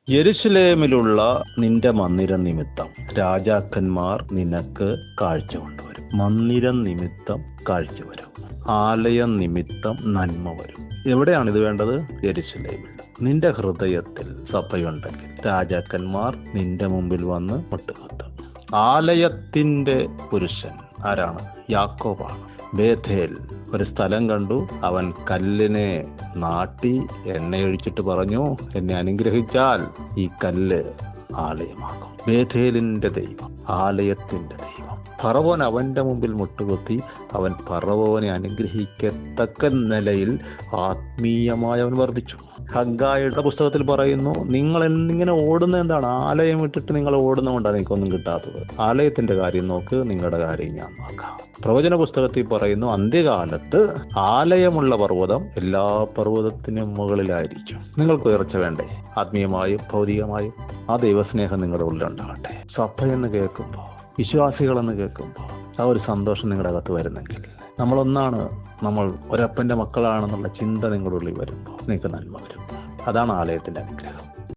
യെരുശലേമിലുള്ള നിന്റെ മന്ദിരം നിമിത്തം രാജാക്കന്മാർ നിനക്ക് കാഴ്ച കൊണ്ടുവരും. മന്ദിരം നിമിത്തം കാഴ്ച വരും. ആലയം നിമിത്തം നന്മ വരും. എവിടെയാണ് ഇത് വേണ്ടത്? യെരുശലേമിൽ. നിന്റെ ഹൃദയത്തിൽ സഭയുണ്ടെങ്കിൽ രാജാക്കന്മാർ നിന്റെ മുമ്പിൽ വന്ന് മുട്ടുകുത്തും. ആലയത്തിന്റെ പുരുഷൻ ആരാണ്? യാക്കോബാണ്. ബേഥേൽ ഒരു സ്ഥലം കണ്ടു. അവൻ കല്ലിനെ നാട്ടി എണ്ണയൊഴിച്ചിട്ട് പറഞ്ഞു, എന്നെ അനുഗ്രഹിച്ചാൽ ഈ കല്ല് ആലയമാകും. ബേഥേലിന്റെ ദൈവം, ആലയത്തിന്റെ ദൈവം. ഫറവോൻ അവന്റെ മുമ്പിൽ മുട്ടുകുത്തി. അവൻ ഫറവോനെ അനുഗ്രഹിക്കത്തക്ക നിലയിൽ ആത്മീയമായി അവൻ വർദ്ധിച്ചു. ഹഗ്ഗായിയുടെ പുസ്തകത്തിൽ പറയുന്നു, നിങ്ങൾ എന്നിങ്ങനെ ഓടുന്ന എന്താണ്? ആലയം വിട്ടിട്ട് നിങ്ങൾ ഓടുന്നതുകൊണ്ടാണ് എനിക്കൊന്നും കിട്ടാത്തത്. ആലയത്തിന്റെ കാര്യം നോക്ക്, നിങ്ങളുടെ കാര്യം ഞാൻ നോക്കാം. പ്രവചന പുസ്തകത്തിൽ പറയുന്നു, അന്ത്യകാലത്ത് ആലയമുള്ള പർവ്വതം എല്ലാ പർവ്വതത്തിനും മുകളിലായിരിക്കും. നിങ്ങൾക്ക് ഉയർച്ച വേണ്ടേ? ആത്മീയമായും ഭൗതികമായും ആ ദൈവസ്നേഹം നിങ്ങളുടെ ഉള്ളിലുണ്ടാകട്ടെ. സഭയെന്ന് കേൾക്കുമ്പോൾ, വിശ്വാസികളെന്ന് കേൾക്കുമ്പോൾ ആ ഒരു സന്തോഷം നിങ്ങളുടെ അകത്ത് വരുന്നെങ്കിൽ, നമ്മളൊന്നാണ്, നമ്മൾ ഒരപ്പൻ്റെ മക്കളാണെന്നുള്ള ചിന്ത നിങ്ങളുടെ ഉള്ളിൽ വരുമ്പോൾ നിങ്ങൾക്ക് നന്മ വരും. അതാണ് ആലയത്തിൻ്റെ അനുഗ്രഹം.